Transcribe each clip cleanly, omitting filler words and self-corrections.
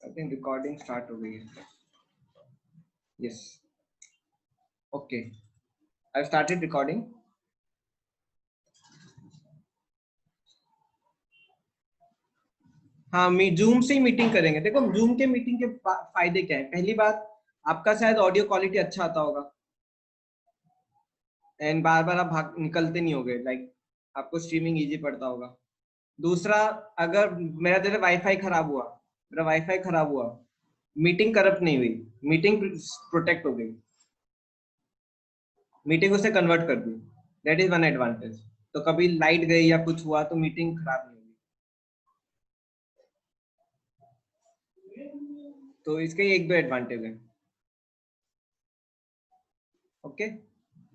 I think recording start हो गई है. Yes, okay, I started recording. हाँ, जूम से ही मीटिंग करेंगे. देखो जूम के मीटिंग के फायदे क्या है. पहली बात, आपका शायद ऑडियो क्वालिटी अच्छा आता होगा एंड बार बार आप भाग निकलते नहीं होगे, लाइक आपको स्ट्रीमिंग इजी पड़ता होगा. दूसरा, अगर मेरा जैसे वाईफाई खराब हुआ, मीटिंग करप्ट नहीं हुई, मीटिंग प्रोटेक्ट हो गई, मीटिंग उसे कन्वर्ट कर दी. That is one advantage. तो कभी लाइट गई या कुछ हुआ तो मीटिंग खराब नहीं होगी. तो इसके एक दो एडवांटेज है. Okay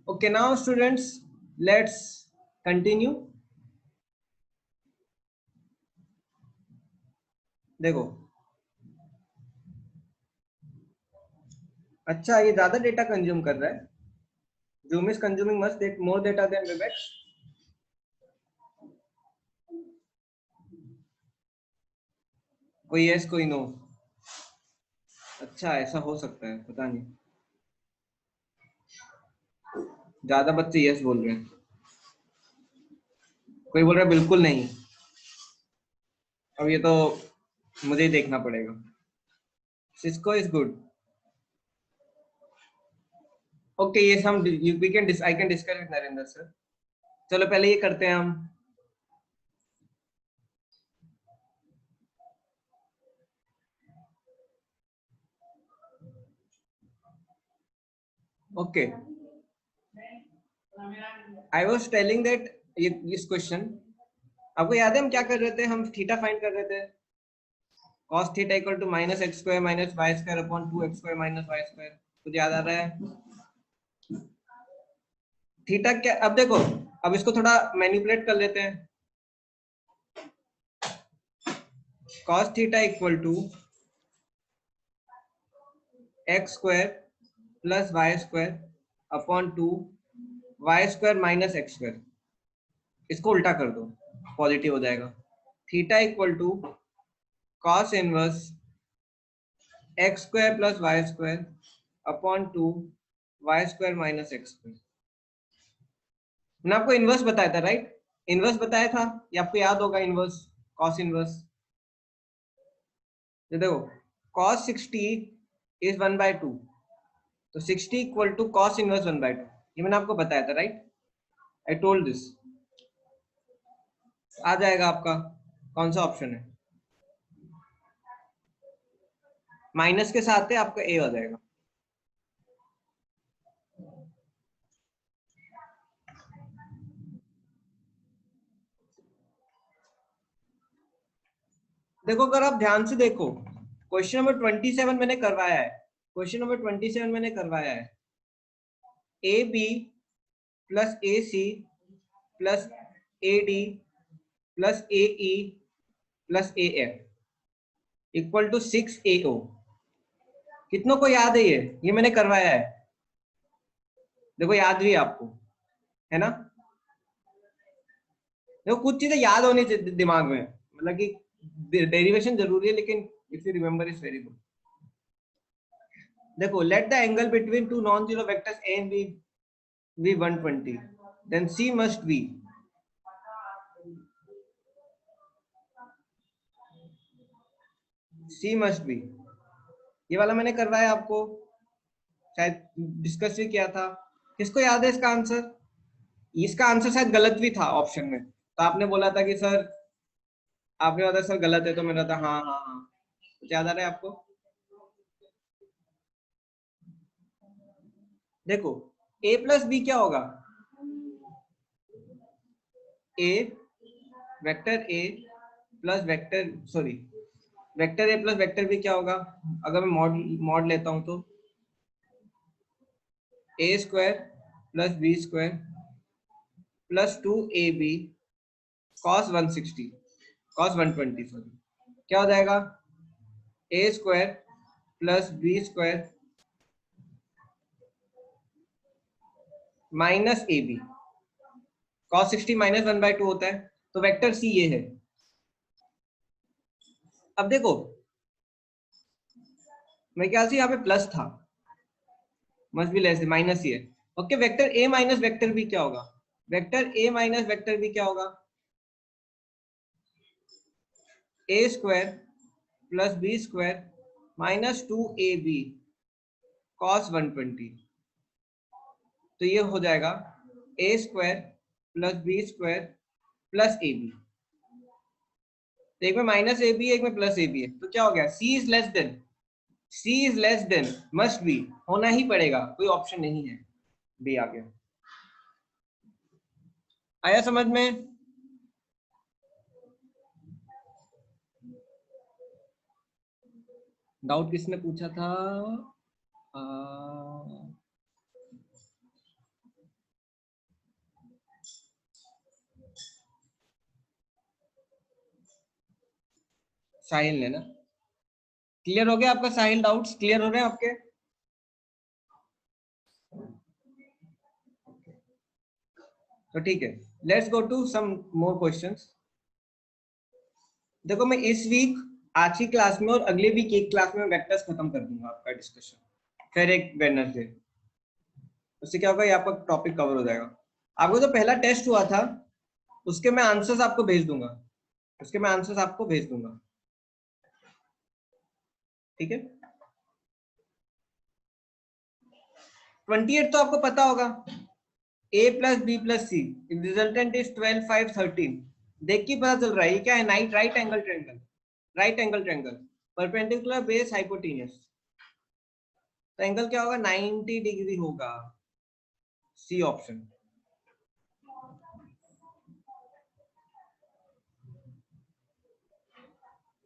okay, now students let's continue. देखो, अच्छा ये ज्यादा डेटा कंज्यूम कर रहा है. Zoom is consuming much more data than Webex. कोई यस कोई नो. अच्छा, ऐसा हो सकता है, पता नहीं. ज्यादा बच्चे यस बोल रहे हैं, कोई बोल रहा है बिल्कुल नहीं. अब ये तो मुझे ही देखना पड़ेगा. Cisco is good. ओके, ये हम we can I can discuss with Narendra sir. चलो पहले ये करते हैं हम. Okay, I was telling that इस क्वेश्चन आपको याद है हम क्या कर रहे थे. हम थीटा फाइंड कर रहे थे. cos theta equal to minus x square minus y square upon 2 x square minus y square. कुछ याद आ रहा है? थीटा क्या, अब देखो, अब इसको थोड़ा मैनिपुलेट कर लेते हैं. cos theta equal to x square plus y square upon 2 y square minus x square. इसको उल्टा कर दो, पॉजिटिव हो जाएगा. Theta equal to cos inverse x square plus y square upon 2 y square minus x square. मैंने आपको inverse बताया था, राइट? इनवर्स बताया था, ये आपको याद होगा. Inverse, cos inverse. ये देखो, cos 60 इज 1/2, तो 60 इक्वल टू cos इनवर्स 1/2. ये मैंने आपको बताया था, राइट? I told this. आ जाएगा आपका कौन सा ऑप्शन है? माइनस के साथ है आपका ए हो जाएगा. देखो, अगर आप ध्यान से देखो, क्वेश्चन नंबर 27 मैंने करवाया है. क्वेश्चन नंबर 27 मैंने करवाया है. A b plus a c plus a d plus a e plus a f equal to 6AO. कितनों को याद है? ये मैंने करवाया है. देखो याद भी है आपको, है ना? देखो कुछ चीजें याद होनी चाहिए दिमाग में, मतलब कि डेरिवेशन जरूरी है, लेकिन if you remember is very good. देखो, let the angle between two non zero vectors A and B 120, then C must be. C must be, ये वाला मैंने करवाया आपको, शायद डिस्कस भी किया था. किसको याद है इसका आंसर? इसका आंसर शायद गलत भी था ऑप्शन में, तो आपने बोला था कि सर, आपने बोला सर गलत है, तो मैंने था हाँ हाँ हाँ. कुछ याद आ रहा है आपको? देखो, a प्लस बी क्या होगा? a vector a plus vector, sorry, vector a plus vector b क्या होगा? अगर मैं मॉड लेता हूं तो a square plus B square plus 2ab cos 160 cos 120, sorry, क्या हो जाएगा? a square plus B square minus a b. cos 60 minus 1/2 होता है, तो वेक्टर सी ये है. अब देखो मेरे ख्याल से यहाँ पे प्लस था, मस्ट बी लेस माइनस ही है। Okay, vector A minus vector B क्या होगा? Vector A minus vector B क्या होगा? A square plus B square minus 2ab cos 120। तो ये हो जाएगा A square plus B square plus A B. एक में माइनस ए बी, एक में प्लस ए बी है, तो क्या हो गया? C is less than, C is less than, must be, होना ही पड़ेगा, कोई ऑप्शन नहीं है, बी आ गया। आया समझ में? डाउट किसने पूछा था? साहिल ने ना? क्लियर हो गया आपका साहिल? डाउट्स क्लियर हो रहे हैं आपके? तो ठीक है, let's go to some more questions. देखो मैं इस वीक आज की क्लास में और अगले वीक एक क्लास में वेक्टर्स खत्म कर दूंगा आपका डिस्कशन, फिर एक वेडनेसडे। उससे क्या होगा, ये आपका टॉपिक कवर हो जाएगा। आपको जो पहला टेस्ट हुआ था उसके मैं आंसर्स आपको भेज दूंगा, उसके मैं आंसर्स आपको भेज दूंगा, ठीक है? 28 तो आपको पता होगा, a plus b plus c, resultant is 12 5 13। देख के पता चल रहा है ये क्या है? Night right angle triangle, right angle triangle, perpendicular base hypotenuse. तो एंगल क्या होगा? 90 डिग्री होगा, सी ऑप्शन।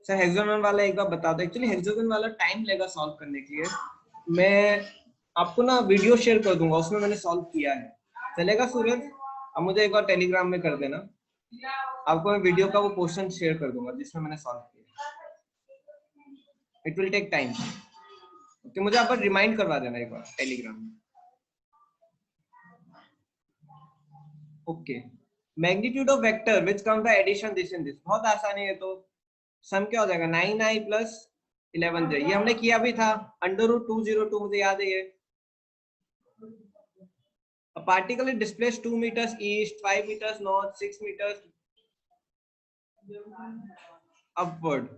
सर हेक्सागोनल वाला एक बार बता दो। एक्चुअली हेक्सागोनल वाला टाइम लेगा सॉल्व करने के लिए, मैं आपको ना वीडियो शेयर कर दूंगा, उसमें मैंने सॉल्व किया है। चलेगा सूरज? अब मुझे एक बार टेलीग्राम में कर देना, आपको मैं वीडियो का वो क्वेश्चन शेयर कर दूंगा जिसमें मैंने सॉल्व किया। इट विल टेक टाइम, तो मुझे आप रिमाइंड करवा देना एक बार टेलीग्राम में। Okay, magnitude of vector which comes by addition this and this, बहुत आसान है ये तो। सम क्या हो जाएगा? 9i प्लस 11j, ये हमने किया भी था, √202, मुझे याद है ये। A particle is displaced 2 meters east, 5 meters north, 6 meters upward.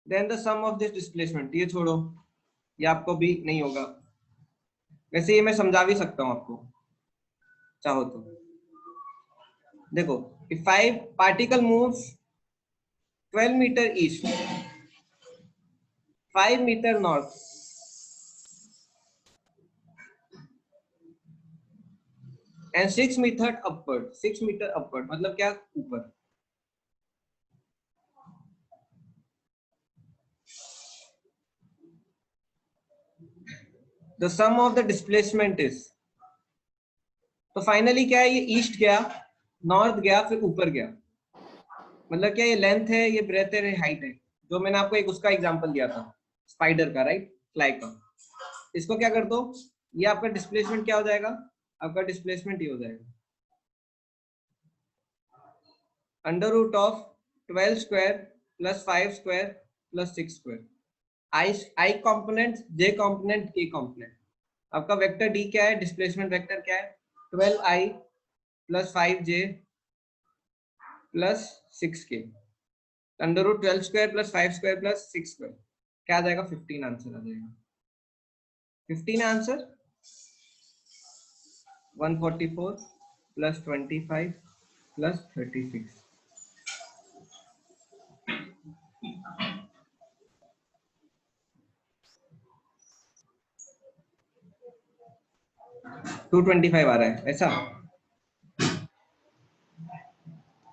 Then the sum of this displacement, ये छोड़ो, ये आपको भी नहीं होगा। वैसे ये मैं समझा भी सकता हूँ आपको चाहो तो। देखो, if 5 particle moves 12 meter east, 5 meter north, and 6 meter upward, 6 meter upward मतलब क्या? ऊपर। The sum of the displacement is, तो फाइनली क्या है? ये ईस्ट गया, नॉर्थ गया, फिर ऊपर गया, मतलब क्या? ये लेंथ है, ये ब्रेथ है, हाइट है। जो मैंने आपको एक उसका एग्जांपल दिया था स्पाइडर का, राइट, फ्लाई का। इसको क्या कर दो, ये आपका डिस्प्लेसमेंट क्या हो जाएगा? आपका डिस्प्लेसमेंट ये हो जाएगा √12 square plus 5 square plus 6 square. I component, J component, K component. आपका वेक्टर डी क्या है? डिस्प्लेसमेंट वेक्टर क्या है? 12i plus 5j plus 6k, √12 square plus 5 square plus 6 square, क्या आ जाएगा? 15 आंसर आ जाएगा। 15 आंसर 144 प्लस 25 प्लस 36, 225 आ रहा है ऐसा?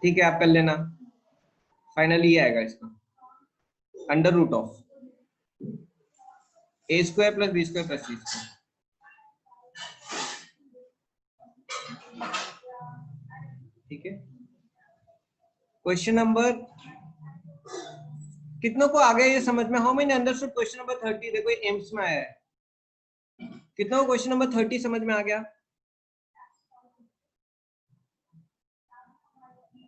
ठीक है, आप कर लेना। फाइनली ये आएगा इसका √ऑफ a square plus B square plus c square. ठीक है, क्वेश्चन नंबर कितनों को आ गया ये समझ में? How many understood question number 30? देखो ये एम्स में आया है। कितनों को क्वेश्चन नंबर 30 समझ में आ गया?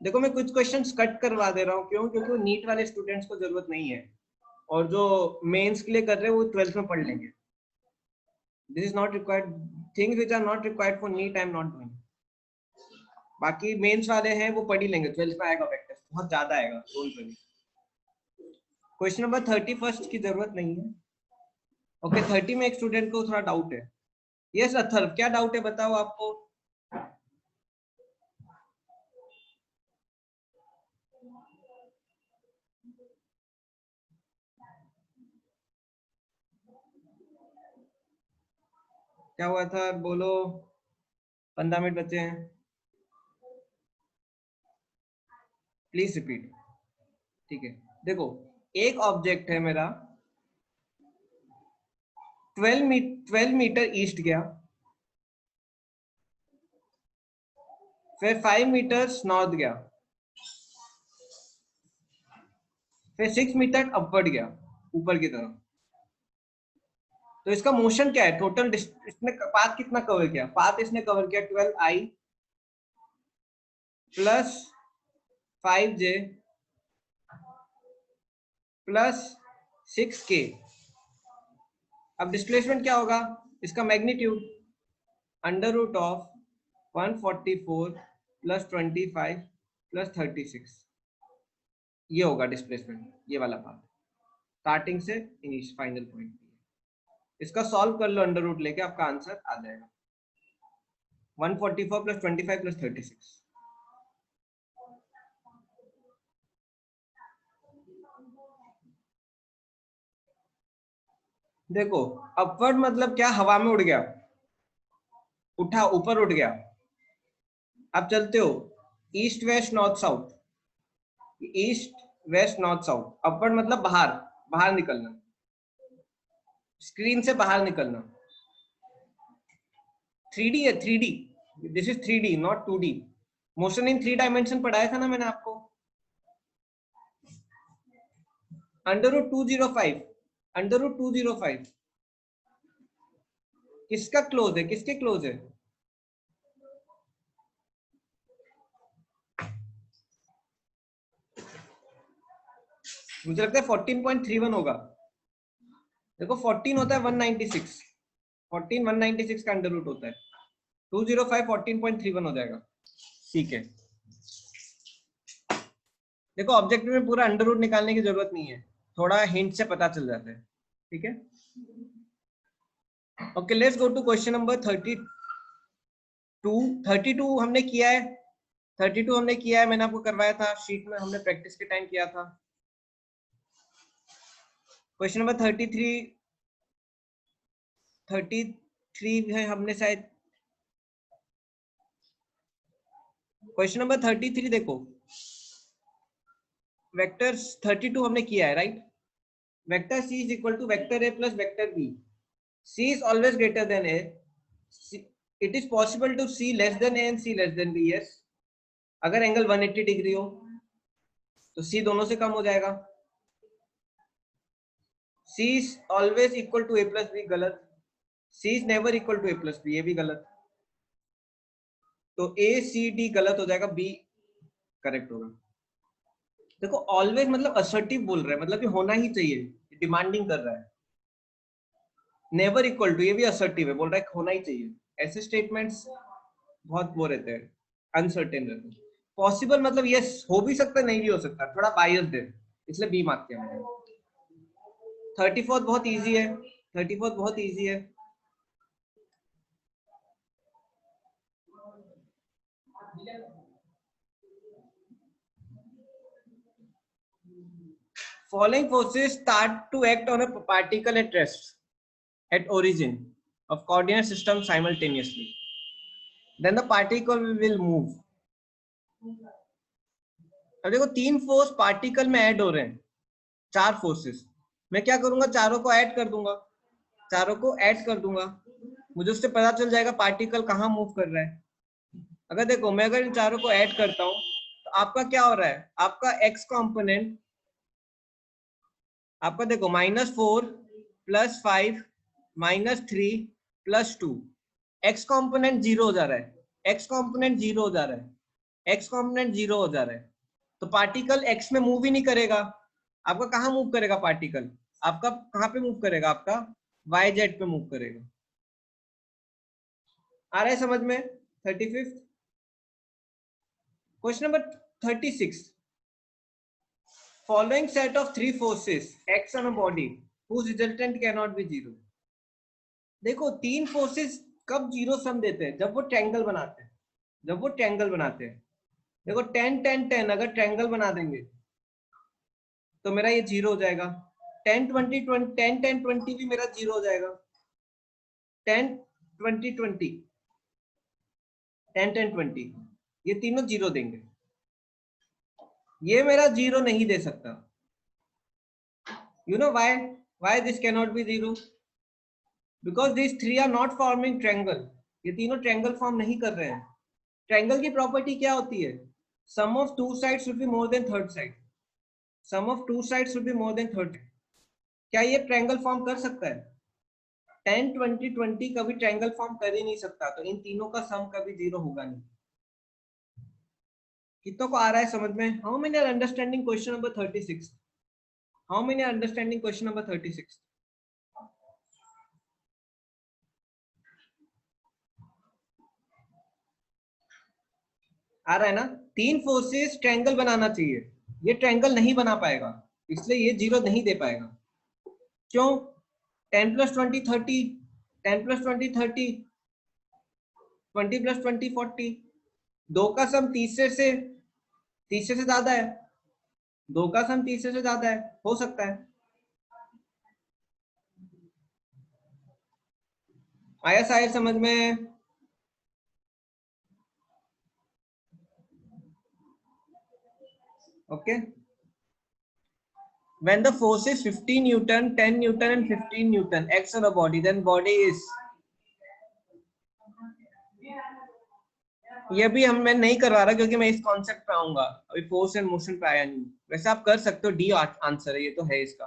देखो मैं कुछ क्वेश्चंस कट करवा दे रहा हूँ, क्यों? क्योंकि वो नीट वाले स्टूडेंट्स को जरूरत नहीं है, और जो मेंस के लिए कर रहे हैं वो 12th में पढ़ लेंगे. This is not required, things which are not required for NEET I am not doing. बाकी मेंस वाले हैं वो पढ़ ही लेंगे, 12th में आएगा वेक्टर, बहुत ज्यादा आएगा, डोंट वरी. क्वेश्चन नंबर 31 की जरूरत नहीं है. ओके 30 में एक स्टूडेंट को थोड़ा डाउट है. यस अथर्व, क्या डाउट है बताओ आपको? क्या हुआ था बोलो, 15 मिनट बचे हैं, प्लीज रिपीट. ठीक है, देखो एक ऑब्जेक्ट है मेरा 12 मीटर ईस्ट गया, फिर 5 मीटर नॉर्थ गया, फिर 6 मीटर अपवर्ड गया ऊपर की तरफ. तो इसका मोशन क्या है? टोटल इसने पाथ कितना कवर किया? पाथ इसने कवर किया 12i plus 5j plus 6k. अब डिस्प्लेसमेंट क्या होगा? इसका magnitude under root of 144 plus 25 plus 36, ये होगा डिस्प्लेसमेंट, ये वाला पाथ स्टार्टिंग से फिनिश फाइनल पॉइंट. इसका सॉल्व कर लो अंडर रूट लेके, आपका आंसर आ जाएगा 144 प्लस 25 प्लस 36. देखो अपवर्ड मतलब क्या? हवा में उड़ गया, उठा ऊपर उठ गया. आप चलते हो east west north south, east west north south. Upward मतलब बाहर, बाहर निकलना, स्क्रीन से बाहर निकलना. 3D है, 3D. This is 3D not 2D. Motion in 3 dimension पढ़ाया था ना मैंने आपको. अंडर रूट 205, अंडर रूट 205 किसका क्लोज है? किसके क्लोज है? मुझे लगता है 14.31 होगा. देखो 14 होता है 196, 14 196 का अंडर रूट होता है. 205 14.31 हो जाएगा. ठीक है, देखो ऑब्जेक्टिव में पूरा अंडर रूट निकालने की जरूरत नहीं है, थोड़ा हिंट से पता चल जाता है. ठीक है, okay let's go to question number 32. 32 हमने किया है, 32 हमने किया है, मैंने आपको करवाया था शीट में, हमने प्रैक्टिस के टाइम किया था. क्वेश्चन नंबर 33 है हमने शायद. क्वेश्चन नंबर 33 देखो, वेक्टर्स 32 हमने किया है right. Vector c is equal to vector a plus vector b. c is always greater than a. It is possible to c less than a and c less than b. Yes, अगर angle 180 degree हो तो c दोनों से कम हो जाएगा. c is always equal to a plus b, गलत. c is never equal to a plus b, ये भी गलत. तो a c d गलत हो जाएगा, b करेक्ट होगा. देखो ऑलवेज मतलब असर्टिव बोल रहा है, मतलब कि होना ही चाहिए, डिमांडिंग कर रहा है. नेवर इक्वल टू, ये भी असर्टिव है, बोल रहा है होना ही चाहिए. ऐसे स्टेटमेंट्स बहुत वो रहते हैं, अनसर्टेन रहते हैं. पॉसिबल मतलब यस हो भी सकता है, नहीं भी हो सकता, थोड़ा बायस्ड है, इसलिए बी मार्क किया मैंने. 34 बहुत इजी है, 34 बहुत इजी है. Following forces start to act on a particle at rest at origin of coordinate system simultaneously. Then the particle will move. अब देखो 3 फोर्स पार्टिकल में ऐड हो रहे हैं, 4 फोर्सेस. मैं क्या करूंगा? चारों को ऐड कर दूंगा, चारों को ऐड कर दूंगा, मुझे उससे पता चल जाएगा पार्टिकल कहाँ मूव कर रहा है. अगर देखो मैं अगर इन चारों को ऐड करता हूँ तो आपका क्या हो रहा है? आपका x कॉम्पोनेंट आपका देखो -4 + 5 -3 + 2. x कॉम्पोनेंट 0 हो जा रहा है, x कॉम्पोनेंट 0 हो जा रहा है. एक्स कॉम्पोनेंट 0 हो जा रहा है, तो पार्टिकल एक्स में मूव ही नहीं करेगा। आपका कहाँ मूव करेगा पार्टिकल? आपका कहाँ पे मूव करेगा? आपका वाई जेड पे मूव करेगा। आ रहा है समझ में? 35th question number 36। Following set of three forces acts on a body whose resultant cannot be zero। देखो तीन फोर्सेस कब जीरो सम देते हैं? जब वो ट्रायंगल बनाते हैं, जब वो ट्रायंगल बनाते हैं। देखो 10 10 10 अगर ट्रायंगल बना देंगे तो मेरा ये जीरो हो जाएगा। 10 20 20 10 10 20 भी मेरा जीरो हो जाएगा। 10 20 20 10 10 20 ये तीनों जीरो देंगे। ये मेरा जीरो नहीं दे सकता। You know why this cannot be zero? Because these three are not forming triangle। ये तीनों ट्रायंगल फॉर्म नहीं कर रहे हैं। ट्रायंगल की प्रॉपर्टी क्या होती है? Sum of two sides should be more than third side. Sum of two sides should be more than third. क्या ये ट्रायंगल फॉर्म कर सकता है? 10 20 20 कभी ट्रायंगल फॉर्म कर ही नहीं सकता, तो इन तीनों का सम कभी जीरो होगा नहीं। कितनों को आ रहा है समझ में? How many are understanding question number 36? How many are understanding question number 36? आ रहा है ना? तीन फोर्सेस ट्रायंगल बनाना चाहिए, ये ट्रायंगल नहीं बना पाएगा, इसलिए ये जीरो नहीं दे पाएगा। क्यों? 10 + 20 30, 10 + 20 30, 20 + 20 40। दो का सम तीसरे से ज्यादा है। दो का सम तीसरे से ज्यादा है, हो सकता है। आया शायद समझ में? Okay. When the force is 15 Newton, 10 Newton and 15 Newton acts on a body, then body is। ये भी मैं नहीं करवा रहा क्योंकि मैं इस कॉन्सेप्ट पे आऊंगा, अभी फोर्स एंड मोशन पे आया नहीं। वैसे आप कर सकते हो, डी आंसर है, ये तो है इसका।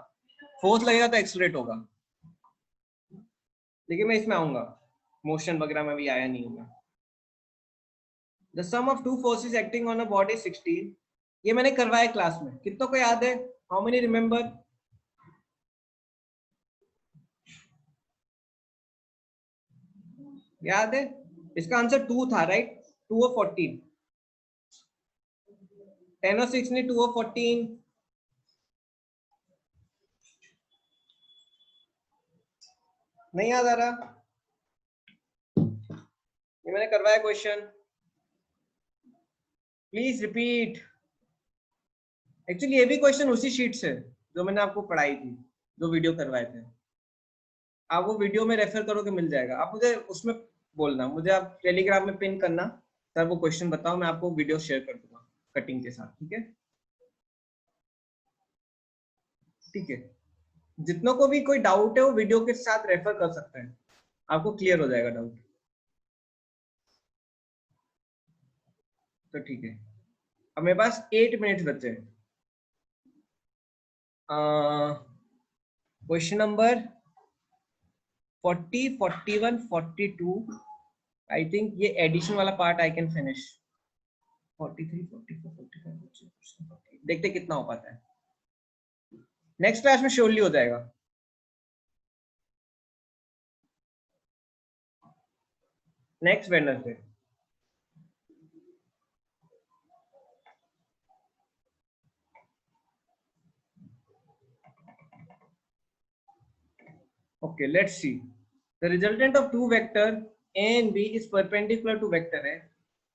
फोर्स लगेगा तो एक्सीलरेट होगा, लेकिन मैं इसमें आऊंगा, मोशन वगैरह में भी आया नहीं होगा। The sum of two forces acting on a body 16। ये मैंने करवाया क्लास में, कितनों को याद है? How many remember? याद है? इसका आंसर 2 था, राइट? 2 और 14। 10 और 6 नहीं, 2 और 14। नहीं याद आ रहा? ये मैंने करवाया क्वेश्चन, प्लीज रिपीट। एक्चुअली ये भी क्वेश्चन उसी शीट से जो मैंने आपको पढ़ाई थी, जो वीडियो करवाए थे। आप वो वीडियो में रेफर करोगे मिल जाएगा। आप मुझे उसमें बोलना, मुझे आप टेलीग्राम में पिन करना, सर वो क्वेश्चन बताओ, मैं आपको वीडियो शेयर कर दूंगा कटिंग के साथ। ठीक है? ठीक है। जितनों को भी कोई डाउट है वो वीडियो के साथ रेफर कर सकते हैं, आपको क्लियर हो जाएगा डाउट। तो ठीक है, अब मेरे पास 8 मिनट बचे हैं। क्वेश्चन नंबर 40 41 42 आई थिंक ये एडिशन वाला पार्ट आई कैन फिनिश। 43 44 45 देखते कितना हो पाता है। नेक्स्ट क्लास में श्योरली हो जाएगा। Next Wednesday. Okay, let's see. The resultant of two vector A and B is perpendicular to vector A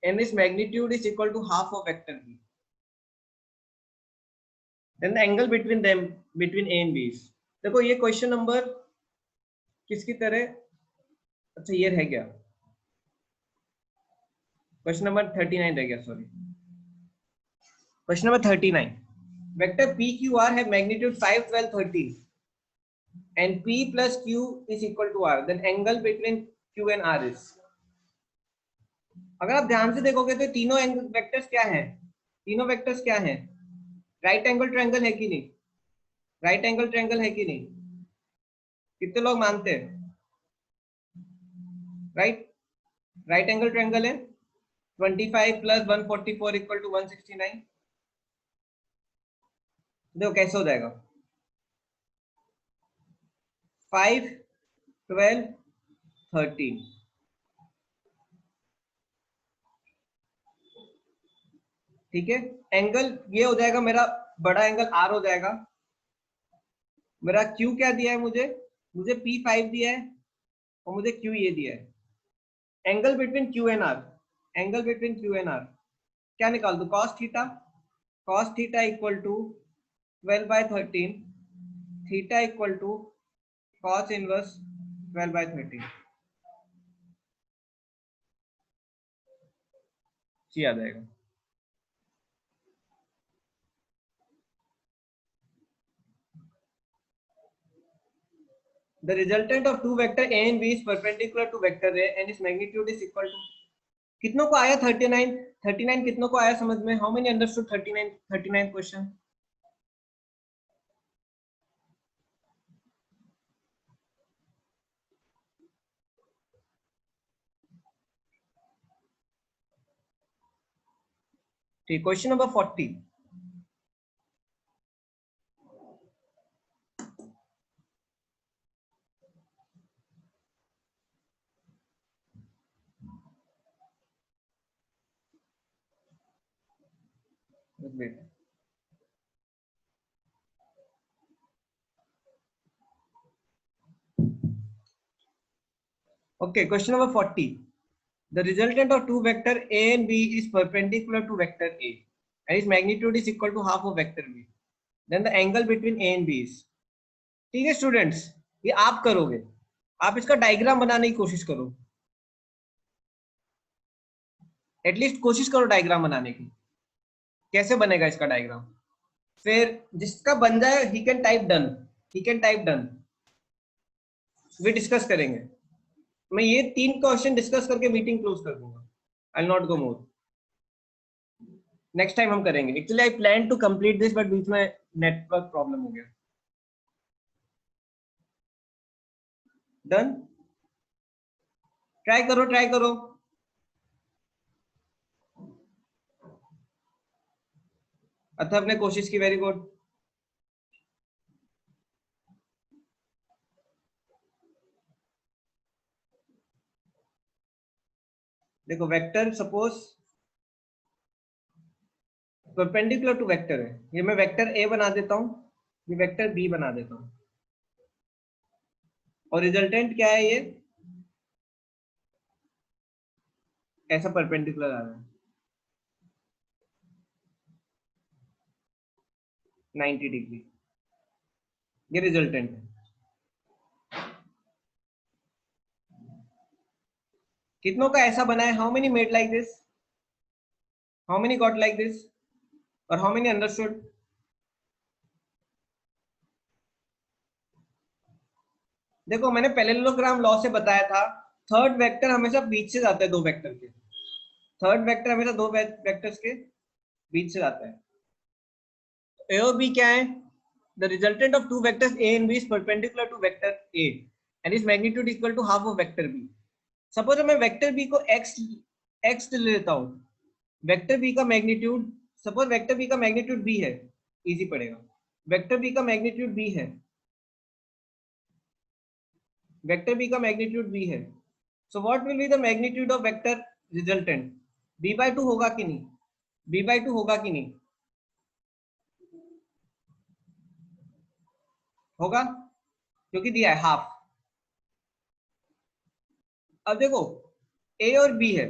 and its magnitude is equal to half of vector B. Then the angle between them, between A and B is। देखो ये question number किसकी तरह, अच्छा ये रह गया, question number 39 रह गया, sorry. Question number 39, vector PQR have magnitude 5 12 13 and P plus Q is equal to R, then angle between Q and R is। अगर आप ध्यान से देखोगे तो तीनों वेक्टर्स क्या हैं? तीनों वेक्टर्स क्या हैं? राइट एंगल ट्रायंगल है कि नहीं? राइट एंगल ट्रायंगल है कि नहीं? कितने लोग मानते हैं? राइट एंगल ट्रायंगल है। 25 प्लस 144 इक्वल टू 169। देखो कैसे हो जाएगा, 5, 12, 13। ठीक है, एंगल ये हो जाएगा मेरा, बड़ा एंगल आर हो जाएगा। मेरा क्यू क्या दिया है मुझे, मुझे P5 दिया है और मुझे क्यू ये दिया है। Angle between Q and R, angle between Q and R क्या निकाल दो, cos theta. Cos theta equal to 12/13, theta equal to cos inverse 12/13। आ जाएगा। The resultant of two vector A and B is perpendicular to vector A and its magnitude is equal to, कितनों को आया 39, 39 कितनों को आया समझ में? How many understood 39, 39 question? ठीक, question number 40। Okay, question number 40. The resultant of two vector A and B is perpendicular to vector A and its magnitude is equal to half of vector B. Then the angle between A and B is. ठीक है students, ये आप करोगे, आप इसका diagram बनाने की कोशिश करो, एटलीस्ट कोशिश करो डायग्राम बनाने की। कैसे बनेगा इसका डायग्राम? फिर जिसका बन जाए he can type done, he can type done. We discuss करेंगे। मैं ये 3 क्वेश्चन डिस्कस करके मीटिंग क्लोज कर दूंगा। I will not go more, next time हम करेंगे। Actually I plan to complete this but बीच में नेटवर्क प्रॉब्लम हो गया। डन, ट्राई करो, ट्राई करो। अथर्व ने कोशिश की, वेरी गुड। देखो vector suppose perpendicular to vector है, ये मैं वेक्टर ए बना देता हूं, ये वेक्टर बी बना देता हूं, और रिजल्टेंट क्या है, ये ऐसा परपेंडिकुलर आ रहा है 90 डिग्री, ये रिजल्टेंट है। कितनों का ऐसा बना है? How many made like this, how many got like this, और हाउ मेनी अंडरस्टूड? देखो मैंने पैरेललोग्राम लॉ से बताया था, थर्ड वेक्टर हमेशा बीच से जाता है दो वेक्टर के, थर्ड वेक्टर हमेशा दो वेक्टर्स के बीच से जाता है। ए और बी क्या है? The resultant of two vectors A and b is perpendicular to vector a and is magnitude equal to half of vector b. Suppose मैं वेक्टर बी को एक्स ले लेता हूं, वेक्टर बी का मैग्नीट्यूड, सपोज वेक्टर बी का magnitude b है, easy पड़ेगा। Vector b का मैग्नीट्यूड बी है, वेक्टर बी का मैग्नीट्यूड बी है। So what will be the magnitude of vector resultant? b/2 होगा कि नहीं? b/2 होगा कि नहीं? होगा, क्योंकि दिया है हाफ। अब देखो ए और बी है,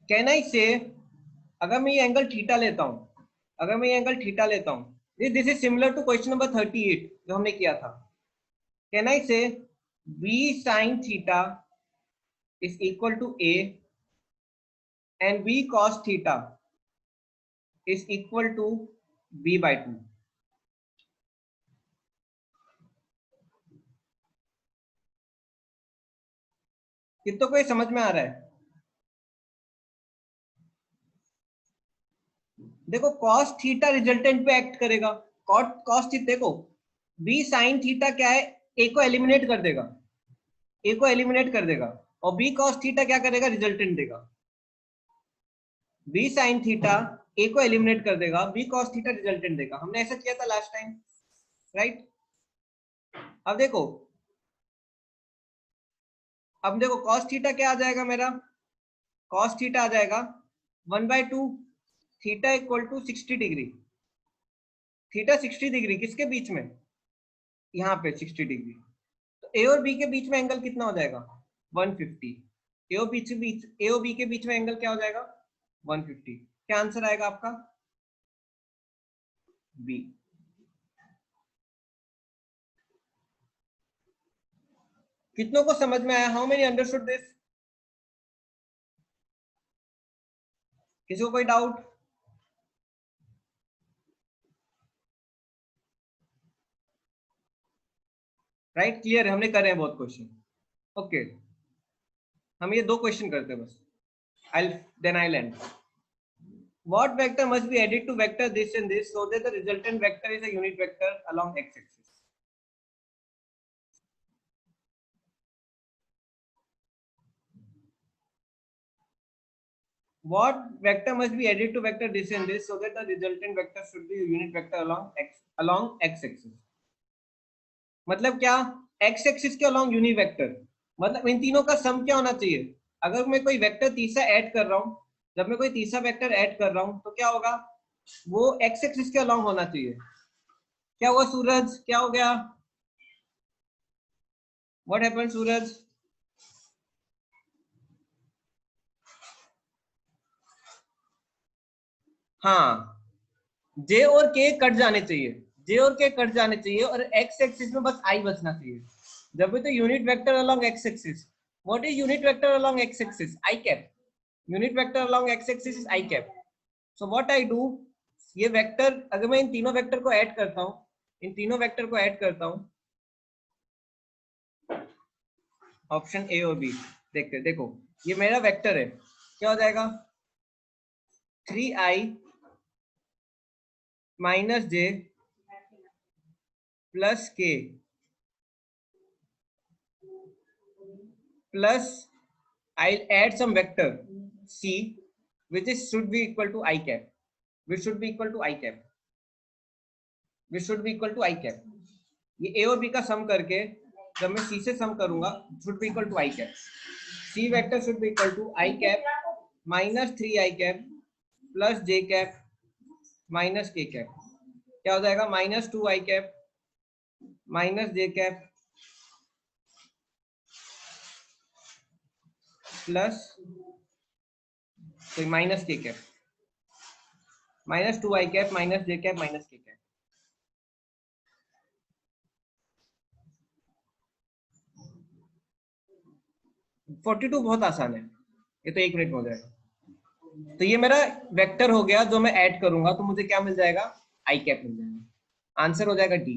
कैन आई से, अगर मैं ये एंगल थीटा लेता हूं, अगर मैं ये एंगल थीटा लेता हूं, this is similar to question number 38 जो हमने किया था। कैन आई से b sin theta is equal to a and b cos theta is equal to b/2? कितनों को ये समझ में आ रहा है? देखो cos थीटा रिजल्टेंट पे एक्ट करेगा, cos थीटा, देखो b sin थीटा क्या है, a को एलिमिनेट कर देगा, a को एलिमिनेट कर देगा, और b cos थीटा क्या करेगा, रिजल्टेंट देगा। बी साइन थीटा ए को एलिमिनेट कर देगा, बी कॉस थीटा रिजल्टेंट देगा। हमने ऐसा किया था लास्ट टाइम, राइट? अब देखो कॉस थीटा क्या आ जाएगा मेरा, कॉस थीटा आ जाएगा 1/2 theta equal to 60 degree. Theta 60 degree किसके बीच में, यहाँ पे 60 डिग्री। तो ए और बी के बीच में एंगल कितना हो जाएगा 150। ए और बी के बीच में एंगल क्या हो जाएगा 150। क्या आंसर आएगा आपका बी। कितनों को समझ में आया, हाउ मेनी अंडरस्टूड दिस? किसी को कोई डाउट? राइट, क्लियर है, हमने करे हैं बहुत क्वेश्चन। ओके, हम ये 2 क्वेश्चन करते हैं बस। I'll end. What vector must be added to vector this and this so that the resultant vector is a unit vector along x-axis? What vector must be added to vector this and this so that the resultant vector should be a unit vector along x-axis? मतलब क्या, x-axis के along unit vector, मतलब इन तीनों का सम क्या होना चाहिए? अगर मैं कोई वेक्टर तीसरा ऐड कर रहा हूँ, जब मैं कोई तीसरा वेक्टर ऐड कर रहा हूँ तो क्या होगा, वो x-axis के along होना चाहिए। क्या हुआ सूरज, क्या हो गया? What happened सूरज? हाँ, जे और के कट जाने चाहिए, जे और के कट जाने चाहिए और एक्स एक्सिस में बस आई बचना चाहिए। जब भी तो unit vector along x axis, what is unit vector along x axis? I cap. Unit vector along x axis is I cap. So what I do, ये वेक्टर अगर मैं इन तीनों वेक्टर को ऐड करता हूँ, इन तीनों वेक्टर को ऐड करता हूँ, ऑप्शन ए और बी देखते, देखो ये मेरा वेक्टर है, क्या हो जाएगा 3i माइनस जे प्लस के plus I'll add some vector c which is should be equal to I cap, which should be equal to I cap, which should be equal to I cap। ये a और b का सम करके जब मैं c से सम करूंगा should be equal to I cap। c vector should be equal to I cap minus 3i cap plus j cap minus k cap। क्या हो जाएगा minus 2i cap minus j cap plus minus k cap minus 2i cap minus j cap minus k cap। Forty two बहुत आसान है, ये तो 1 minute में हो जाएगा। तो ये मेरा वेक्टर हो गया, जो मैं ऐड करूंगा तो मुझे क्या मिल जाएगा, आई कैप मिल जाएगा। आंसर हो जाएगा डी।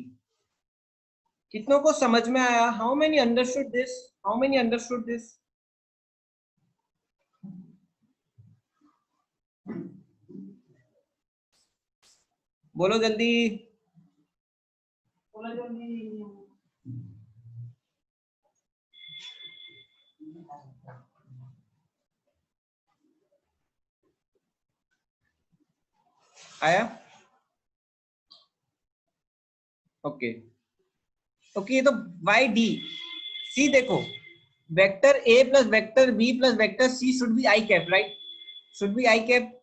कितनों को समझ में आया, how many understood this, how many understood this? बोलो जल्दी, बोलो जल्दी। आया? ओके ओके, ये तो वाई डी सी, देखो vector A plus vector B plus vector C should be I cap, right? Should be I cap.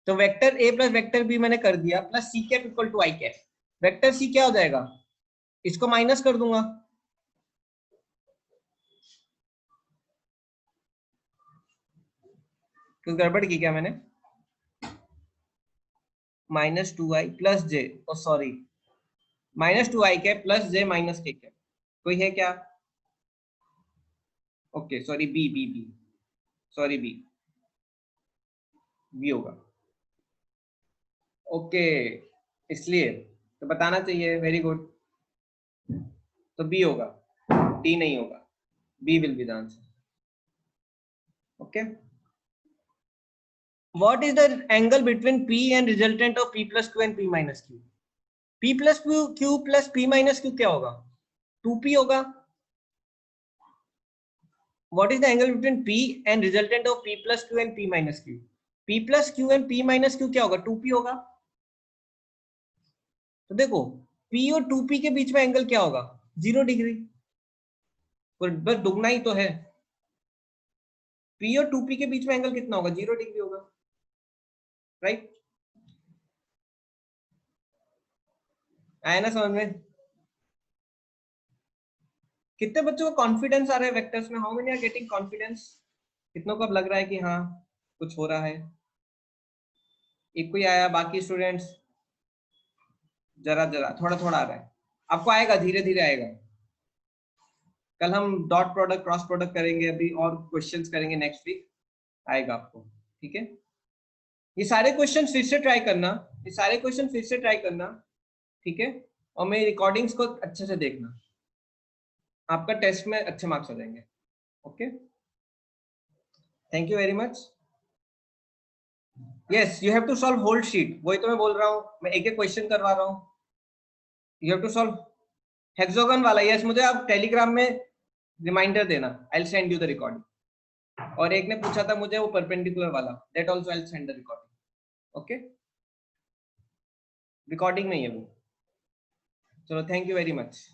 तो vector A plus vector B मैंने कर दिया plus C cap equal to I cap. Vector C क्या हो जाएगा, इसको minus कर दूंगा, कुछ गड़बड़ की क्या मैंने? Minus 2i plus J, oh sorry minus 2i cap plus J minus K cap, कोई है क्या? Okay sorry, B B B sorry B B होगा। ओके, इसलिए तो बताना चाहिए, वेरी गुड। तो बी होगा, डी नहीं होगा, B will be the answer. Okay, what is the angle between p and resultant of p plus q and p minus q? p plus q plus p minus q क्या होगा, 2p होगा। What is the angle between p and resultant of p plus q and p minus q? P plus Q and P minus Q क्या होगा? 2P होगा। तो देखो P और 2P के बीच में एंगल क्या होगा? 0 डिग्री। बस दुगना ही तो है। P और 2P के बीच में एंगल कितना होगा? 0 डिग्री होगा, राइट? आया ना समझ में? कितने बच्चों को कॉन्फिडेंस आ रहा है वेक्टर्स में? How many are getting confidence? कितनों को अब लग रहा है कि हाँ कुछ हो रहा है? एक कोई आया, बाकी स्टूडेंट्स जरा जरा थोड़ा थोड़ा आ रहा है। आपको आएगा, धीरे धीरे आएगा। कल हम डॉट प्रोडक्ट क्रॉस प्रोडक्ट करेंगे, अभी और क्वेश्चंस करेंगे नेक्स्ट वीक, आएगा आपको, ठीक है? ये सारे क्वेश्चन फिर से ट्राई करना, ये सारे क्वेश्चन फिर से ट्राई करना, ठीक है? और मेरी रिकॉर्डिंग्स को अच्छे से देखना, आपका टेस्ट में अच्छे मार्क्स आ जाएंगे। Okay, thank you very much. Yes, you have to solve whole sheet, वही तो मैं बोल रहा हूँ, मैं एक एक क्वेश्चन करवा रहा हूँ। You have to solve hexagon वाला। यस, मुझे आप टेलीग्राम में रिमाइंडर देना, I will send you the recording. और एक ने पूछा था मुझे वो परपेंडिकुलर वाला, that also I will send the recording. Okay, recording में ही है वो। चलो, थैंक यू वेरी मच।